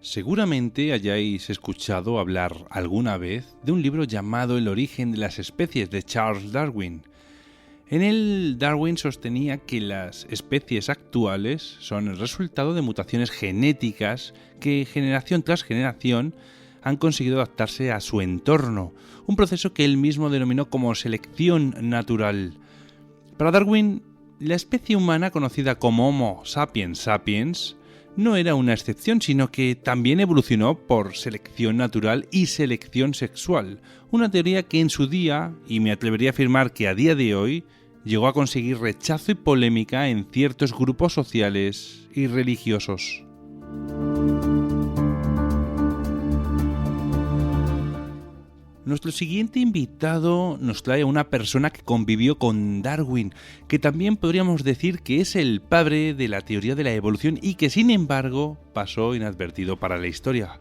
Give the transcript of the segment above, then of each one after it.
Seguramente hayáis escuchado hablar alguna vez de un libro llamado El origen de las especies de Charles Darwin. En él, Darwin sostenía que las especies actuales son el resultado de mutaciones genéticas que generación tras generación han conseguido adaptarse a su entorno, un proceso que él mismo denominó como selección natural. Para Darwin, la especie humana conocida como Homo sapiens sapiens no era una excepción, sino que también evolucionó por selección natural y selección sexual, una teoría que en su día, y me atrevería a afirmar que a día de hoy, llegó a conseguir rechazo y polémica en ciertos grupos sociales y religiosos. Nuestro siguiente invitado nos trae a una persona que convivió con Darwin, que también podríamos decir que es el padre de la teoría de la evolución y que sin embargo pasó inadvertido para la historia.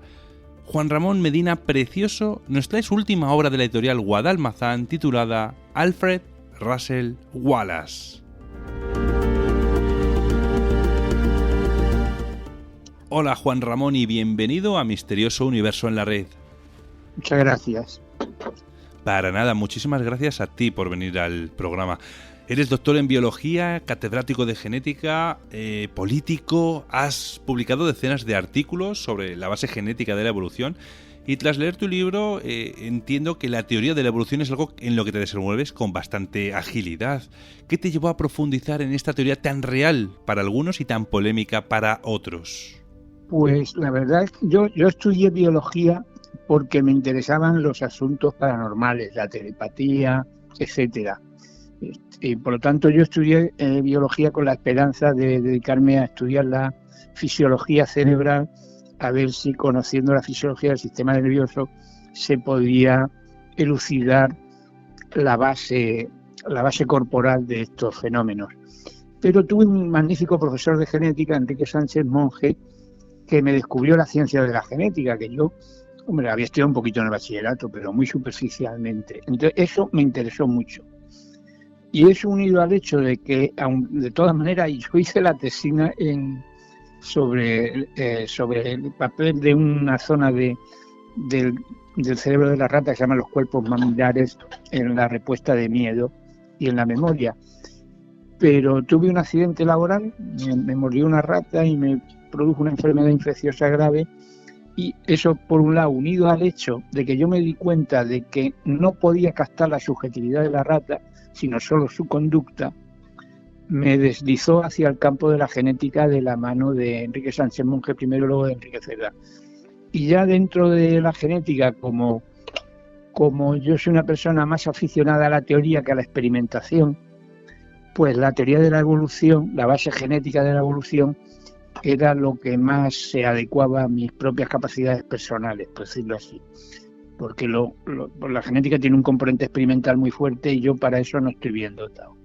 Juan Ramón Medina Precioso nos trae su última obra de la editorial Guadalmazán titulada Alfred Russel Wallace. Hola Juan Ramón y bienvenido a Misterioso Universo en la Red. Muchas gracias. Para nada, muchísimas gracias a ti por venir al programa. Eres doctor en biología, catedrático de genética, político, has publicado decenas de artículos sobre la base genética de la evolución y tras leer tu libro entiendo que la teoría de la evolución es algo en lo que te desenvuelves con bastante agilidad. ¿Qué te llevó a profundizar en esta teoría tan real para algunos y tan polémica para otros? Pues la verdad es que yo estudié biología porque me interesaban los asuntos paranormales, la telepatía, etcétera. Y por lo tanto yo estudié biología con la esperanza de dedicarme a estudiar la fisiología cerebral, a ver si conociendo la fisiología del sistema nervioso se podía elucidar la base corporal de estos fenómenos. Pero tuve un magnífico profesor de genética, Enrique Sánchez Monge, que me descubrió la ciencia de la genética, que yo había estudiado un poquito en el bachillerato, pero muy superficialmente. Entonces eso me interesó mucho. Y eso unido al hecho de que, de todas maneras, yo hice la tesina sobre el papel de una zona del cerebro de la rata que se llama los cuerpos mamilares en la respuesta de miedo y en la memoria. Pero tuve un accidente laboral, me mordió una rata y me produjo una enfermedad infecciosa grave. Y eso, por un lado, unido al hecho de que yo me di cuenta de que no podía captar la subjetividad de la rata, sino solo su conducta, me deslizó hacia el campo de la genética de la mano de Enrique Sánchez Monge primero, luego de Enrique Cerda. Y ya dentro de la genética, como yo soy una persona más aficionada a la teoría que a la experimentación, pues la teoría de la evolución, la base genética de la evolución, era lo que más se adecuaba a mis propias capacidades personales, por decirlo así. Porque la genética tiene un componente experimental muy fuerte y yo para eso no estoy bien dotado.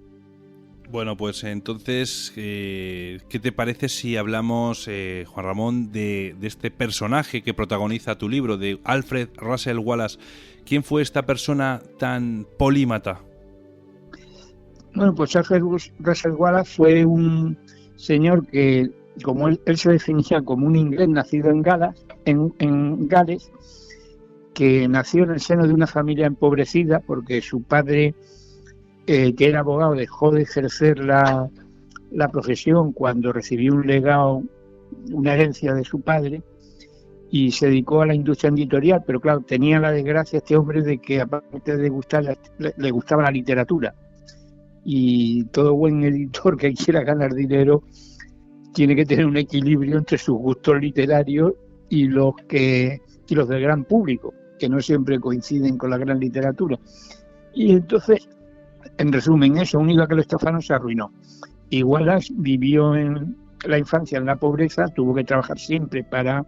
Bueno, pues entonces, ¿qué te parece si hablamos, Juan Ramón, de este personaje que protagoniza tu libro, de Alfred Russel Wallace? ¿Quién fue esta persona tan polímata? Bueno, pues Alfred Russel Wallace fue un señor que, como él se definía como un inglés nacido en Gales, que nació en el seno de una familia empobrecida porque su padre, que era abogado, dejó de ejercer la profesión cuando recibió un legado, una herencia de su padre, y se dedicó a la industria editorial, pero claro, tenía la desgracia este hombre de que aparte de le gustaba la literatura, y todo buen editor que quiera ganar dinero tiene que tener un equilibrio entre sus gustos literarios y los del gran público, que no siempre coinciden con la gran literatura. Y entonces, en resumen, eso unido a que el estofano se arruinó. Y Wallace vivió en la infancia en la pobreza, tuvo que trabajar siempre para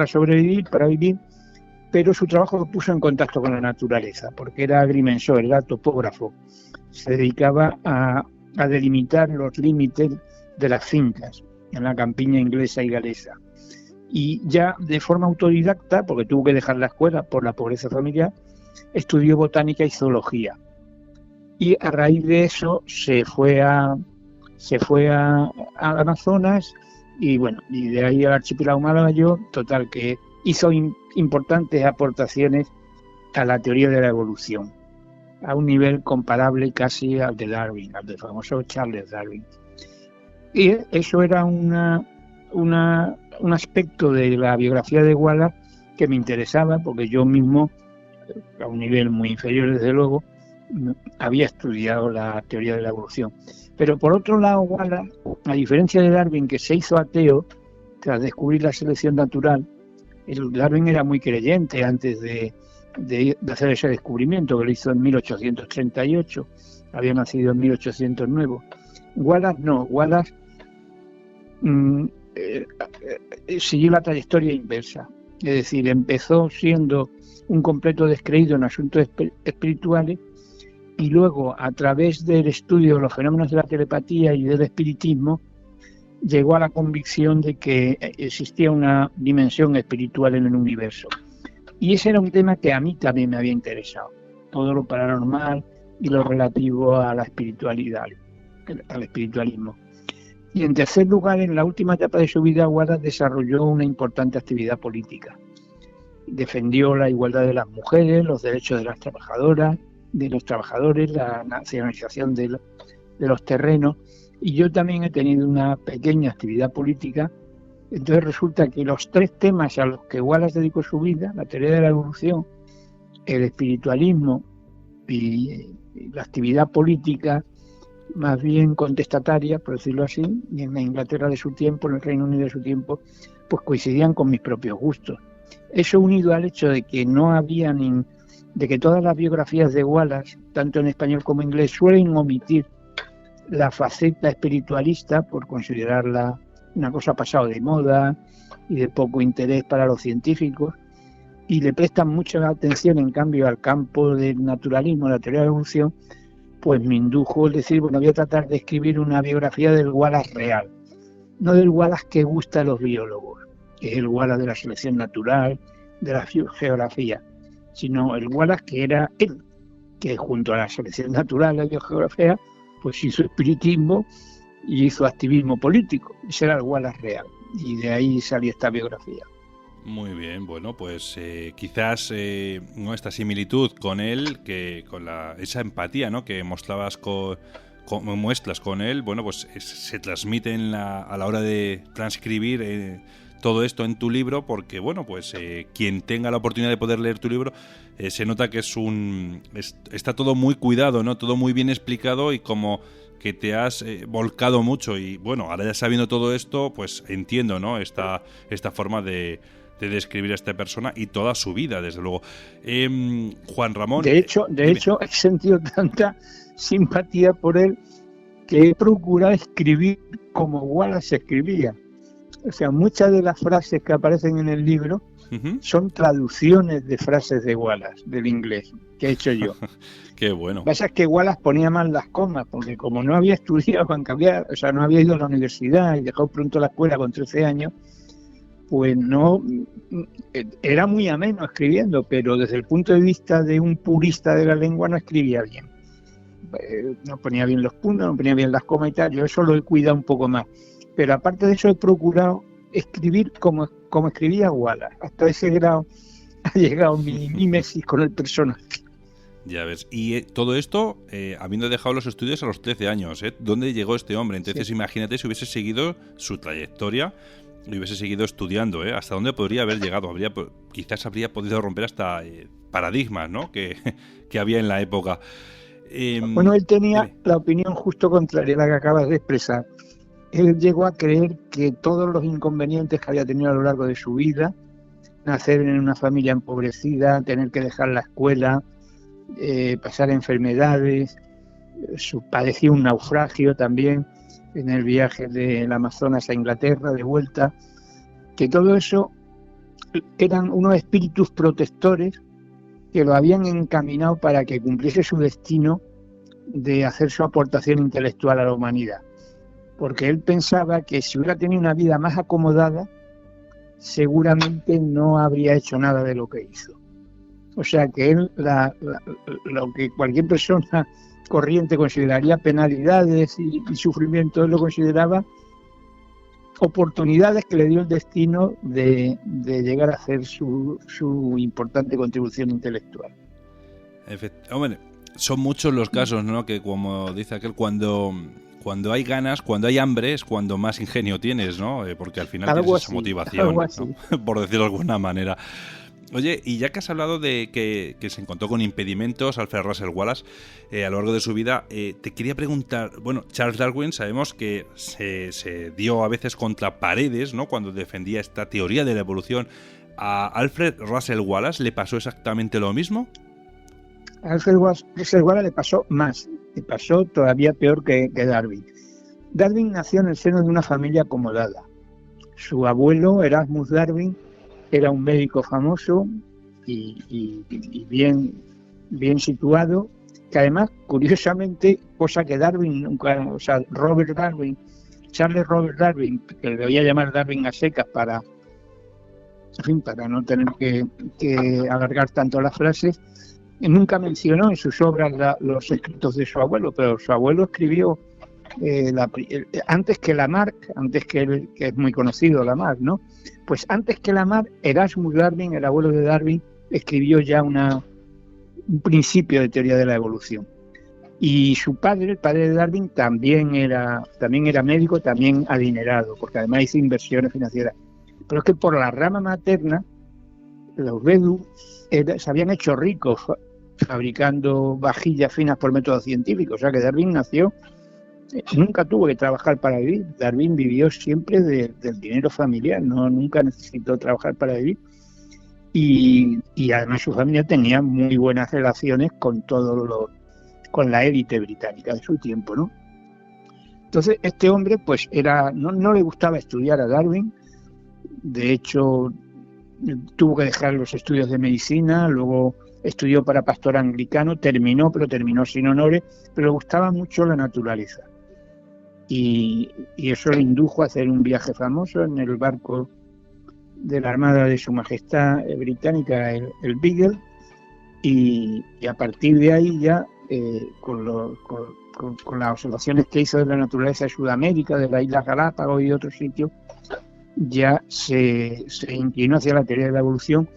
sobrevivir, para vivir, pero su trabajo lo puso en contacto con la naturaleza, porque era agrimensor, era topógrafo. Se dedicaba a delimitar los límites de las fincas en la campiña inglesa y galesa. Y ya de forma autodidacta, porque tuvo que dejar la escuela por la pobreza familiar, estudió botánica y zoología. Y a raíz de eso se fue a Amazonas, y bueno, y de ahí al archipiélago Mayor, total, que hizo importantes aportaciones a la teoría de la evolución, a un nivel comparable casi al de Darwin, al del famoso Charles Darwin. Y eso era un aspecto de la biografía de Wallace que me interesaba, porque yo mismo, a un nivel muy inferior desde luego, había estudiado la teoría de la evolución. Pero por otro lado, Wallace, a diferencia de Darwin, que se hizo ateo tras descubrir la selección natural, Darwin era muy creyente antes de hacer ese descubrimiento, que lo hizo en 1838, había nacido en 1809. Wallace no, Wallace siguió la trayectoria inversa, es decir, empezó siendo un completo descreído en asuntos espirituales y luego, a través del estudio de los fenómenos de la telepatía y del espiritismo, llegó a la convicción de que existía una dimensión espiritual en el universo. Y ese era un tema que a mí también me había interesado, todo lo paranormal y lo relativo a la espiritualidad, al espiritualismo. Y en tercer lugar, en la última etapa de su vida, Wallace desarrolló una importante actividad política. Defendió la igualdad de las mujeres, los derechos de las trabajadoras, de los trabajadores, la nacionalización de los terrenos, y yo también he tenido una pequeña actividad política. Entonces resulta que los tres temas a los que Wallace dedicó su vida, la teoría de la evolución, el espiritualismo y la actividad política, más bien contestataria, por decirlo así, y en la Inglaterra de su tiempo, en el Reino Unido de su tiempo, pues coincidían con mis propios gustos. Eso unido al hecho de que no había de que todas las biografías de Wallace, tanto en español como en inglés, suelen omitir la faceta espiritualista por considerarla una cosa pasada de moda y de poco interés para los científicos, y le prestan mucha atención en cambio al campo del naturalismo, la teoría de la evolución, pues me indujo el decir, bueno, voy a tratar de escribir una biografía del Wallace real, no del Wallace que gusta a los biólogos, que es el Wallace de la selección natural, de la geografía, sino el Wallace que era él, que junto a la selección natural, la biogeografía, pues hizo espiritismo y hizo activismo político. Ese era el Wallace real, y de ahí salió esta biografía. Muy bien, bueno, pues quizás ¿no? Esta similitud con él, que con esa empatía, ¿no? que muestras con él, bueno, pues se transmite a la hora de transcribir todo esto en tu libro, porque bueno, pues quien tenga la oportunidad de poder leer tu libro, se nota que está todo muy cuidado, ¿no? Todo muy bien explicado, y como que te has volcado mucho, y bueno, ahora ya sabiendo todo esto, pues entiendo, ¿no? Esta forma de describir a esta persona y toda su vida, desde luego. Juan Ramón... De hecho, he sentido tanta simpatía por él que he procurado escribir como Wallace escribía. O sea, muchas de las frases que aparecen en el libro son traducciones de frases de Wallace, del inglés, que he hecho yo. Qué bueno. Lo que pasa es que Wallace ponía mal las comas, porque como no había estudiado, no había ido a la universidad y dejó pronto la escuela con 13 años, pues no, era muy ameno escribiendo, pero desde el punto de vista de un purista de la lengua no escribía bien. No ponía bien los puntos, no ponía bien las comas y tal, yo eso lo he cuidado un poco más. Pero aparte de eso he procurado escribir como escribía Wallace. Hasta ese grado ha llegado mi mimesis con el personaje. Ya ves. Y todo esto habiendo dejado los estudios a los 13 años. ¿Dónde llegó este hombre? Entonces sí. Imagínate si hubiese seguido su trayectoria y hubiese seguido estudiando. ¿Hasta dónde podría haber llegado? Quizás habría podido romper hasta paradigmas, ¿no? que había en la época. Bueno, él tenía la opinión justo contraria a la que acabas de expresar. Él llegó a creer que todos los inconvenientes que había tenido a lo largo de su vida, nacer en una familia empobrecida, tener que dejar la escuela, pasar enfermedades, padecía un naufragio también en el viaje del Amazonas a Inglaterra de vuelta, que todo eso eran unos espíritus protectores que lo habían encaminado para que cumpliese su destino de hacer su aportación intelectual a la humanidad. Porque él pensaba que si hubiera tenido una vida más acomodada, seguramente no habría hecho nada de lo que hizo. O sea que él, lo que cualquier persona corriente consideraría penalidades y sufrimiento, él lo consideraba oportunidades que le dio el destino de llegar a hacer su importante contribución intelectual. Hombre, son muchos los casos, ¿no? Que como dice aquel, cuando hay ganas, cuando hay hambre, es cuando más ingenio tienes, ¿no? Porque al final tienes esa motivación, ¿no? Por decirlo de alguna manera. Oye, y ya que has hablado de que se encontró con impedimentos Alfred Russel Wallace a lo largo de su vida, te quería preguntar, bueno, Charles Darwin sabemos que se dio a veces contra paredes, ¿no? Cuando defendía esta teoría de la evolución. ¿A Alfred Russel Wallace le pasó exactamente lo mismo? A Alfred Russel Wallace le pasó más, le pasó todavía peor que Darwin. Darwin nació en el seno de una familia acomodada. Su abuelo, Erasmus Darwin, era un médico famoso y bien situado, que además, curiosamente, cosa que Darwin nunca, o sea, Charles Robert Darwin, que le voy a llamar Darwin a secas para no tener que alargar tanto las frases, nunca mencionó en sus obras los escritos de su abuelo, pero su abuelo escribió antes que Lamarck, que es muy conocido Lamarck, ¿no? Pues antes que Lamarck, Erasmus Darwin, el abuelo de Darwin, escribió ya un principio de teoría de la evolución. Y su padre, el padre de Darwin, también era médico, también adinerado, porque además hizo inversiones financieras. Pero es que por la rama materna, los Bedú se habían hecho ricos fabricando vajillas finas por métodos científicos. O sea que Darwin nunca tuvo que trabajar para vivir. Darwin vivió siempre del dinero familiar, nunca necesitó trabajar para vivir. Y además su familia tenía muy buenas relaciones con con la élite británica de su tiempo, ¿no? Entonces este hombre pues no le gustaba estudiar a Darwin. De hecho, tuvo que dejar los estudios de medicina, luego estudió para pastor anglicano, terminó sin honores, pero le gustaba mucho la naturaleza. Y eso le indujo a hacer un viaje famoso en el barco de la Armada de Su Majestad Británica, el Beagle, y a partir de ahí ya, con las observaciones que hizo de la naturaleza de Sudamérica, de las Islas Galápagos y otros sitios, ya se inclinó hacia la teoría de la evolución.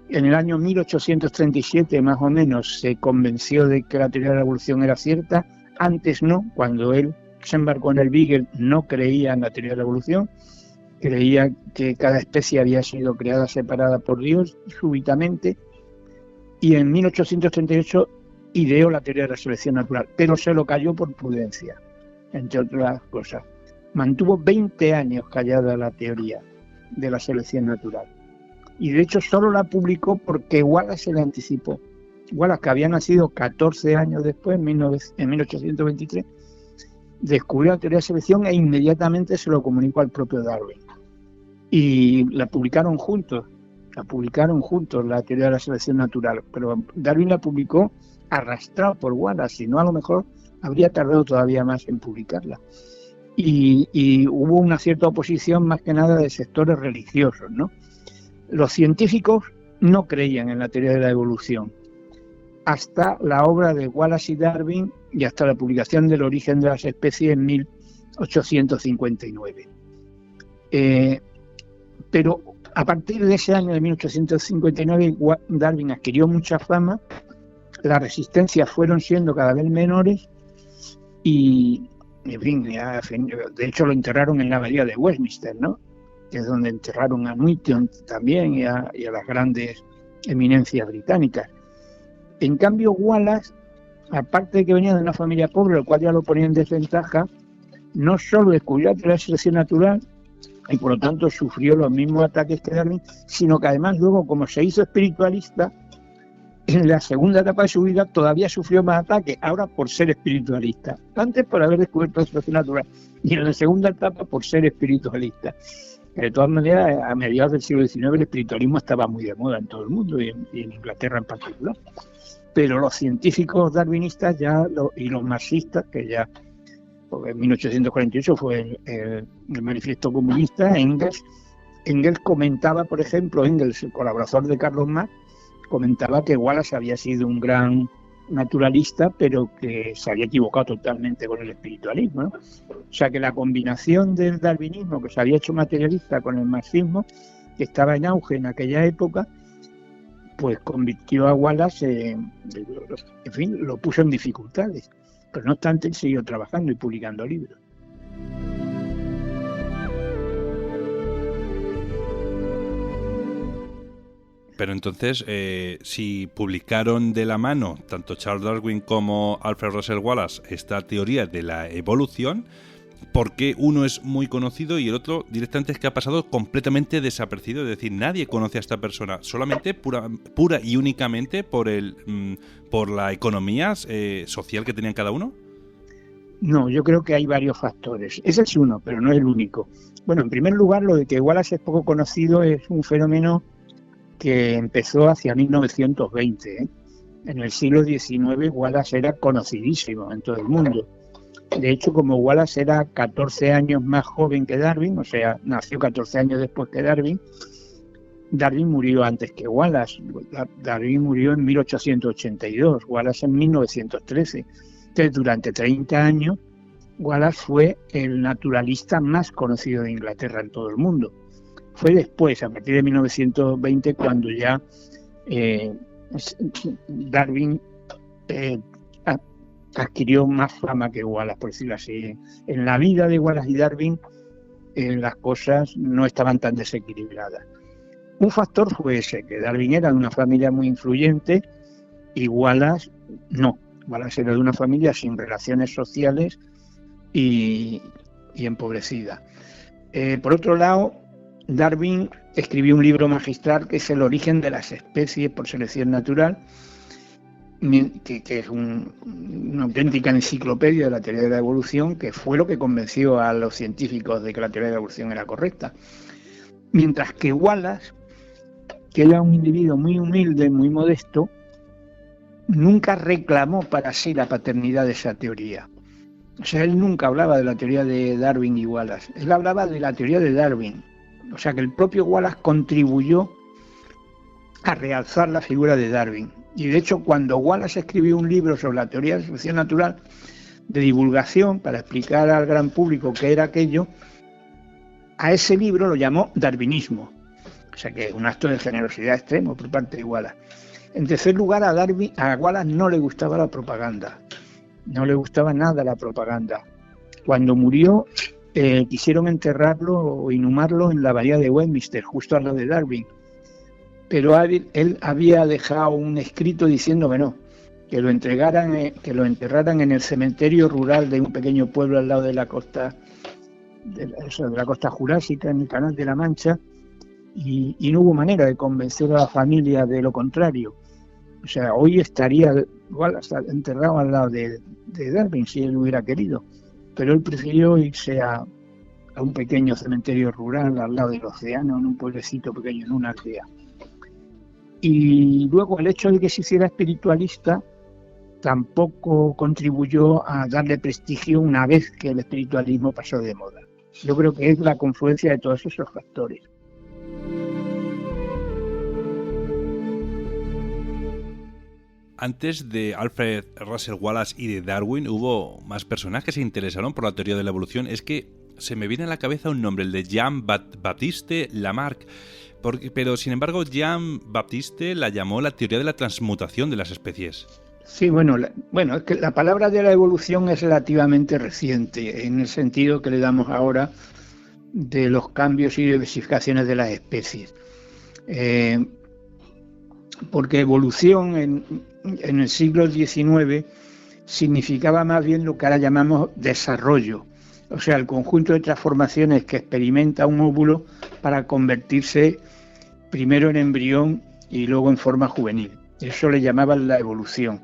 En el año 1837, más o menos, se convenció de que la teoría de la evolución era cierta. Antes no, cuando él se embarcó en el Beagle, no creía en la teoría de la evolución, creía que cada especie había sido creada separada por Dios súbitamente, y en 1838 ideó la teoría de la selección natural, pero se lo calló por prudencia, entre otras cosas. Mantuvo 20 años callada la teoría de la selección natural. Y de hecho solo la publicó porque Wallace se la anticipó. Wallace, que había nacido 14 años después, en 1823, descubrió la teoría de selección e inmediatamente se lo comunicó al propio Darwin. Y la publicaron juntos, la teoría de la selección natural. Pero Darwin la publicó arrastrado por Wallace, si no a lo mejor habría tardado todavía más en publicarla. Y hubo una cierta oposición más que nada de sectores religiosos, ¿no? Los científicos no creían en la teoría de la evolución hasta la obra de Wallace y Darwin y hasta la publicación del Origen de las especies en 1859. Pero a partir de ese año de 1859 Darwin adquirió mucha fama, las resistencias fueron siendo cada vez menores y, en fin, de hecho lo enterraron en la abadía de Westminster, ¿no? Que es donde enterraron a Newton también y a las grandes eminencias británicas. En cambio, Wallace, aparte de que venía de una familia pobre, lo cual ya lo ponía en desventaja, no solo descubrió la teoría de selección natural y por lo tanto sufrió los mismos ataques que Darwin, sino que además luego, como se hizo espiritualista, en la segunda etapa de su vida todavía sufrió más ataques, ahora por ser espiritualista. Antes por haber descubierto la selección natural y en la segunda etapa por ser espiritualista. De todas maneras, a mediados del siglo XIX el espiritualismo estaba muy de moda en todo el mundo y en Inglaterra en particular. Pero los científicos darwinistas y los marxistas, que ya, porque en 1848 fue el manifiesto comunista, Engels comentaba, por ejemplo, el colaborador de Carlos Marx, comentaba que Wallace había sido un gran naturalista, pero que se había equivocado totalmente con el espiritualismo, ¿no? O sea que la combinación del darwinismo, que se había hecho materialista, con el marxismo, que estaba en auge en aquella época, pues convirtió a Wallace, en fin, lo puso en dificultades. Pero no obstante, él siguió trabajando y publicando libros. Pero entonces, si publicaron de la mano tanto Charles Darwin como Alfred Russel Wallace esta teoría de la evolución, ¿por qué uno es muy conocido y el otro directamente es que ha pasado completamente desapercibido? Es decir, nadie conoce a esta persona, solamente pura y únicamente por la economía social que tenían cada uno. No, yo creo que hay varios factores. Ese es uno, pero no es el único. Bueno, en primer lugar, lo de que Wallace es poco conocido es un fenómeno que empezó hacia 1920. En el siglo XIX Wallace era conocidísimo en todo el mundo. De hecho, como Wallace era 14 años más joven que Darwin, o sea, nació 14 años después que Darwin, Darwin murió antes que Wallace. Darwin murió en 1882, Wallace en 1913. Entonces, durante 30 años, Wallace fue el naturalista más conocido de Inglaterra en todo el mundo. Fue después, a partir de 1920, cuando ya Darwin adquirió más fama que Wallace, por decirlo así. En la vida de Wallace y Darwin las cosas no estaban tan desequilibradas. Un factor fue ese, que Darwin era de una familia muy influyente y Wallace no. Wallace era de una familia sin relaciones sociales y empobrecida. Por otro lado, Darwin escribió un libro magistral que es El origen de las especies por selección natural, que es una auténtica enciclopedia de la teoría de la evolución, que fue lo que convenció a los científicos de que la teoría de la evolución era correcta. Mientras que Wallace, que era un individuo muy humilde, muy modesto, nunca reclamó para sí la paternidad de esa teoría. O sea, él nunca hablaba de la teoría de Darwin y Wallace, él hablaba de la teoría de Darwin. O sea que el propio Wallace contribuyó a realzar la figura de Darwin. Y de hecho, cuando Wallace escribió un libro sobre la teoría de la selección natural, de divulgación, para explicar al gran público qué era aquello, a ese libro lo llamó darwinismo. O sea que es un acto de generosidad extremo por parte de Wallace. En tercer lugar, a Wallace no le gustaba la propaganda. No le gustaba nada la propaganda. Cuando murió, quisieron enterrarlo o inhumarlo en la abadía de Westminster, justo al lado de Darwin. Pero él había dejado un escrito diciendo que no, que lo enterraran en el cementerio rural de un pequeño pueblo al lado de la costa, de la costa jurásica, en el Canal de la Mancha, y no hubo manera de convencer a la familia de lo contrario. O sea, hoy estaría Wallace enterrado al lado de Darwin si él hubiera querido, pero él prefirió irse a un pequeño cementerio rural al lado del océano, en un pueblecito pequeño, en una aldea. Y luego el hecho de que se hiciera espiritualista tampoco contribuyó a darle prestigio una vez que el espiritualismo pasó de moda. Yo creo que es la confluencia de todos esos factores. Antes de Alfred Russel Wallace y de Darwin hubo más personajes que se interesaron por la teoría de la evolución. Es que se me viene a la cabeza un nombre, el de Jean-Baptiste Lamarck, pero sin embargo Jean-Baptiste la llamó la teoría de la transmutación de las especies. Sí, bueno, es que la palabra de la evolución es relativamente reciente, en el sentido que le damos ahora de los cambios y diversificaciones de las especies. Porque evolución en el siglo XIX significaba más bien lo que ahora llamamos desarrollo, o sea, el conjunto de transformaciones que experimenta un óvulo para convertirse primero en embrión y luego en forma juvenil. Eso le llamaban la evolución.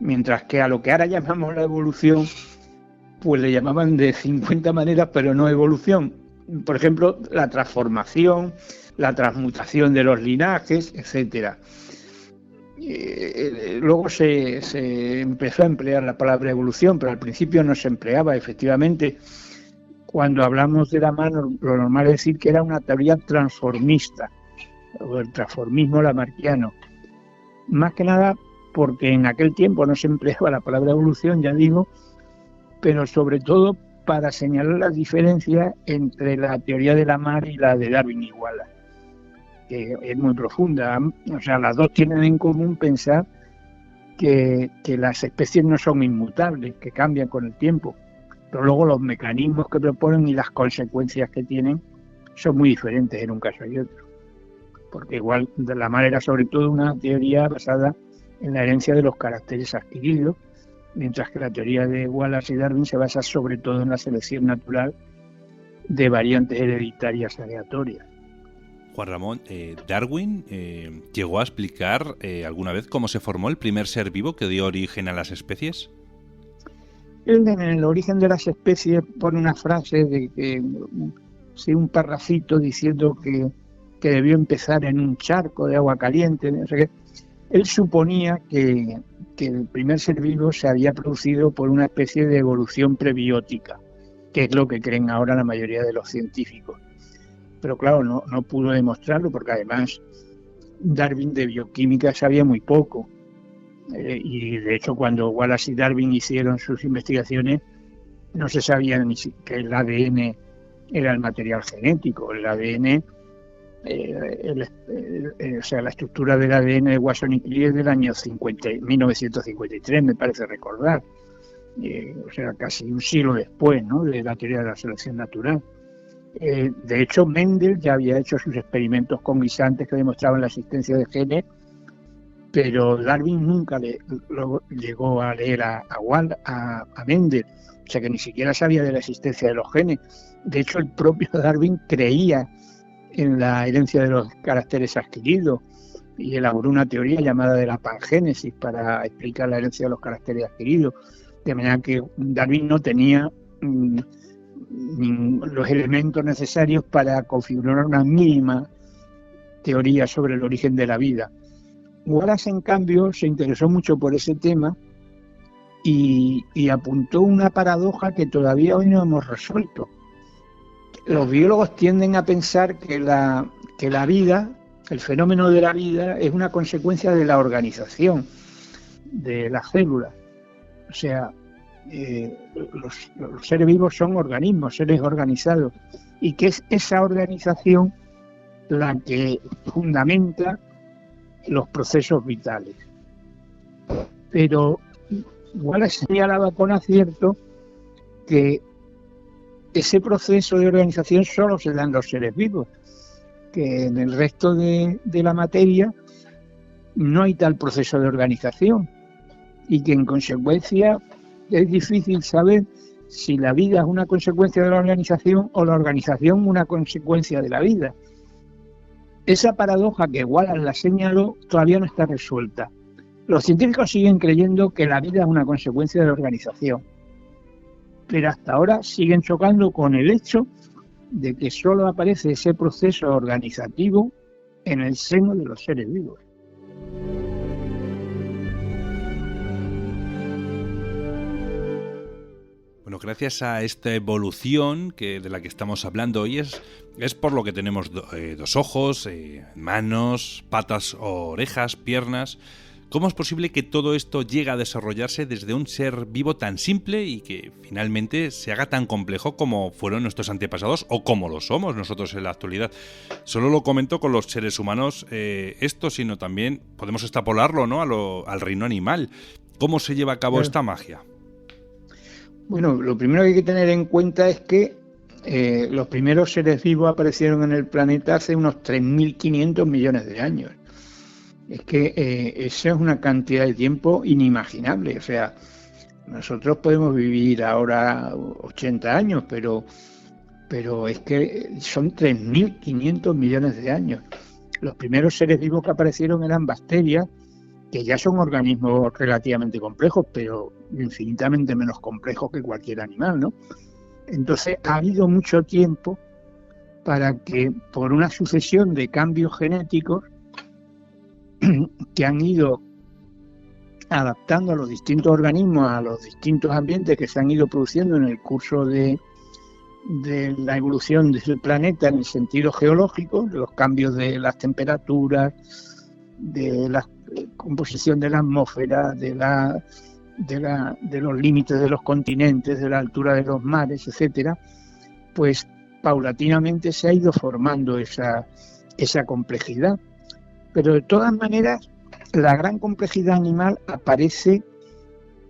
Mientras que a lo que ahora llamamos la evolución, pues le llamaban de 50 maneras, pero no evolución. Por ejemplo, la transformación, la transmutación de los linajes, etcétera. Luego se empezó a emplear la palabra evolución, pero al principio no se empleaba. Efectivamente, cuando hablamos de la mano, lo normal es decir que era una teoría transformista, o el transformismo lamarckiano. Más que nada porque en aquel tiempo no se empleaba la palabra evolución, ya digo, pero sobre todo para señalar las diferencias entre la teoría de la mar y la de Darwin y Wallace, que es muy profunda. O sea, las dos tienen en común pensar que las especies no son inmutables, que cambian con el tiempo, pero luego los mecanismos que proponen y las consecuencias que tienen son muy diferentes en un caso y otro. Porque igual de la mar era sobre todo una teoría basada en la herencia de los caracteres adquiridos, mientras que la teoría de Wallace y Darwin se basa sobre todo en la selección natural de variantes hereditarias aleatorias. Juan Ramón, Darwin llegó a explicar alguna vez cómo se formó el primer ser vivo que dio origen a las especies. Él en el origen de las especies pone una frase de que, sí, un parrafito diciendo que debió empezar en un charco de agua caliente, no sé qué. Él suponía que el primer ser vivo se había producido por una especie de evolución prebiótica, que es lo que creen ahora la mayoría de los científicos. Pero claro, no pudo demostrarlo porque además Darwin de bioquímica sabía muy poco. Y de hecho cuando Wallace y Darwin hicieron sus investigaciones no se sabía ni que el ADN era el material genético. El ADN, o sea, la estructura del ADN de Watson y Crick es del año 1953, me parece recordar. O sea, casi un siglo después, ¿no?, de la teoría de la selección natural. De hecho, Mendel ya había hecho sus experimentos con guisantes que demostraban la existencia de genes, pero Darwin nunca llegó a leer a Mendel, o sea que ni siquiera sabía de la existencia de los genes. De hecho, el propio Darwin creía en la herencia de los caracteres adquiridos y elaboró una teoría llamada de la pangénesis para explicar la herencia de los caracteres adquiridos, de manera que Darwin no tenía los elementos necesarios para configurar una mínima teoría sobre el origen de la vida. Wallace, en cambio, se interesó mucho por ese tema y apuntó una paradoja que todavía hoy no hemos resuelto. Los biólogos tienden a pensar que la vida, el fenómeno de la vida, es una consecuencia de la organización de las células. O sea, los seres vivos son organismos, seres organizados, y que es esa organización la que fundamenta los procesos vitales. Pero Wallace señalaba con acierto que ese proceso de organización solo se da en los seres vivos, que en el resto de la materia no hay tal proceso de organización y que en consecuencia es difícil saber si la vida es una consecuencia de la organización o la organización una consecuencia de la vida. Esa paradoja que Wallace la señaló todavía no está resuelta. Los científicos siguen creyendo que la vida es una consecuencia de la organización, pero hasta ahora siguen chocando con el hecho de que solo aparece ese proceso organizativo en el seno de los seres vivos. Bueno, gracias a esta evolución de la que estamos hablando hoy es por lo que tenemos dos ojos, manos, patas, orejas, piernas. ¿Cómo es posible que todo esto llegue a desarrollarse desde un ser vivo tan simple y que finalmente se haga tan complejo como fueron nuestros antepasados o como lo somos nosotros en la actualidad? Solo lo comento con los seres humanos esto, sino también podemos extrapolarlo, ¿no?, al reino animal. ¿Cómo se lleva a cabo esta magia? Bueno, lo primero que hay que tener en cuenta es que los primeros seres vivos aparecieron en el planeta hace unos 3.500 millones de años. Es que esa es una cantidad de tiempo inimaginable. O sea, nosotros podemos vivir ahora 80 años, pero es que son 3.500 millones de años. Los primeros seres vivos que aparecieron eran bacterias, que ya son organismos relativamente complejos, pero infinitamente menos complejos que cualquier animal, ¿no? Entonces ha habido mucho tiempo para que, por una sucesión de cambios genéticos que han ido adaptando a los distintos organismos, a los distintos ambientes que se han ido produciendo en el curso de la evolución del planeta en el sentido geológico, de los cambios de las temperaturas, de las composición de la atmósfera, de los límites de los continentes, de la altura de los mares, etcétera, pues paulatinamente se ha ido formando esa complejidad. Pero de todas maneras, la gran complejidad animal aparece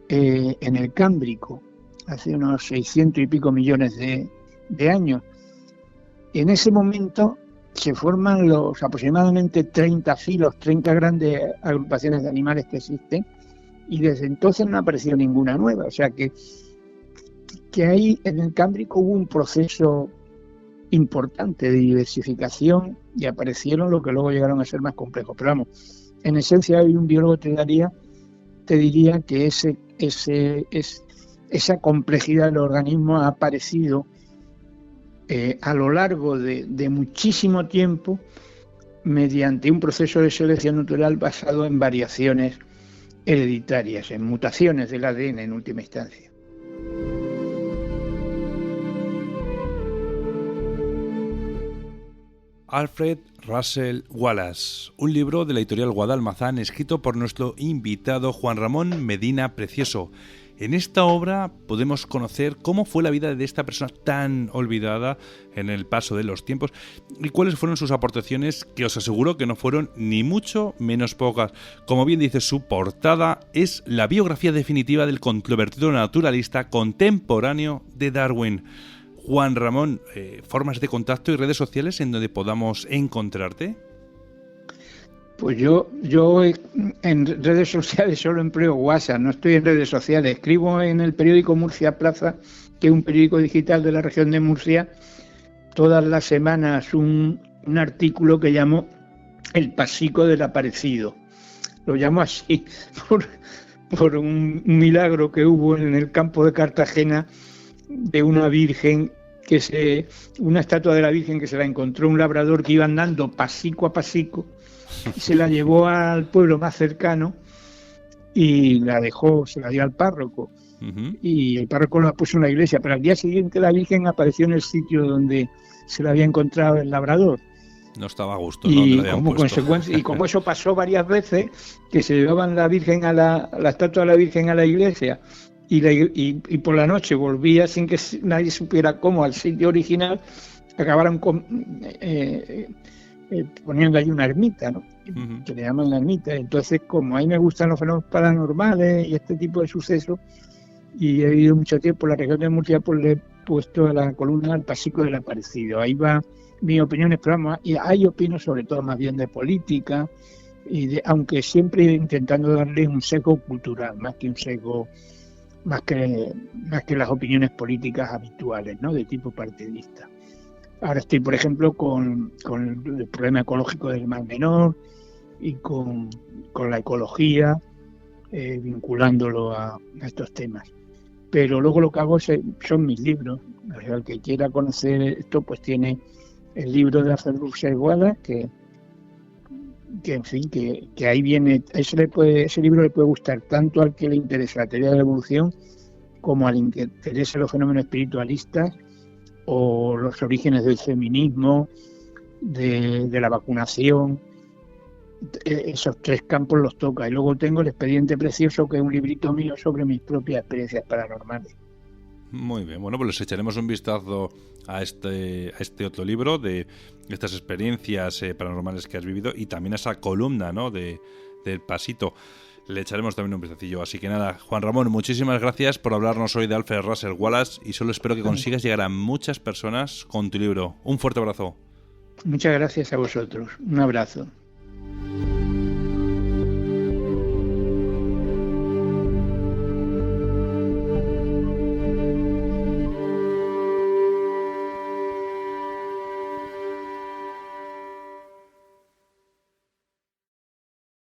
en el Cámbrico, hace unos 600 y pico millones de años. En ese momento se forman los aproximadamente 30 filos, 30 grandes agrupaciones de animales que existen, y desde entonces no ha aparecido ninguna nueva. O sea que ahí en el Cámbrico hubo un proceso importante de diversificación y aparecieron lo que luego llegaron a ser más complejos. Pero vamos, en esencia hoy un biólogo te diría que esa complejidad del organismo ha aparecido a lo largo de muchísimo tiempo mediante un proceso de selección natural basado en variaciones hereditarias, en mutaciones del ADN en última instancia. Alfred Russel Wallace, un libro de la editorial Guadalmazán escrito por nuestro invitado Juan Ramón Medina Precioso. En esta obra podemos conocer cómo fue la vida de esta persona tan olvidada en el paso de los tiempos y cuáles fueron sus aportaciones, que os aseguro que no fueron ni mucho menos pocas. Como bien dice su portada, es la biografía definitiva del controvertido naturalista contemporáneo de Darwin. Juan Ramón, ¿formas de contacto y redes sociales en donde podamos encontrarte? Pues yo en redes sociales solo empleo WhatsApp, no estoy en redes sociales. Escribo en el periódico Murcia Plaza, que es un periódico digital de la región de Murcia, todas las semanas un artículo que llamo El Pasico del Aparecido. Lo llamo así por un milagro que hubo en el campo de Cartagena de una virgen, una estatua de la Virgen que se la encontró un labrador que iba andando pasico a pasico, y se la llevó al pueblo más cercano y se la dio al párroco. Uh-huh. Y el párroco la puso en la iglesia, pero al día siguiente la Virgen apareció en el sitio donde se la había encontrado el labrador. No estaba a gusto, y ¿no? Como consecuencia, y como eso pasó varias veces, que se llevaban la Virgen la estatua de la Virgen a la iglesia y por la noche volvía sin que nadie supiera cómo al sitio original, acabaron poniendo ahí una ermita, ¿no? Uh-huh. Que le llaman la ermita. Entonces, como a mí me gustan los fenómenos paranormales y este tipo de sucesos, y he vivido mucho tiempo en la región de Murcia, pues le he puesto a la columna El Pasico del Aparecido. Ahí va mis opiniones, pero vamos, y ahí opino sobre todo más bien de política, aunque siempre intentando darle un sesgo cultural, más que las opiniones políticas habituales, ¿no? De tipo partidista. Ahora estoy, por ejemplo, con el problema ecológico del Mar Menor y con la ecología, vinculándolo a estos temas. Pero luego lo que hago son mis libros. O sea, el que quiera conocer esto, pues tiene el libro de Alfred Russel Wallace, que ahí viene. Ese libro le puede gustar tanto al que le interesa la teoría de la evolución como al que interese los fenómenos espiritualistas o los orígenes del feminismo, de la vacunación. Esos tres campos los toca. Y luego tengo El Expediente Precioso, que es un librito mío sobre mis propias experiencias paranormales. Muy bien, bueno, pues les echaremos un vistazo a este otro libro de estas experiencias paranormales que has vivido, y también a esa columna, ¿no?, del Pasito. Le echaremos también un vistacillo. Así que nada, Juan Ramón, muchísimas gracias por hablarnos hoy de Alfred Russel Wallace, y solo espero que consigas llegar a muchas personas con tu libro. Un fuerte abrazo. Muchas gracias a vosotros. Un abrazo.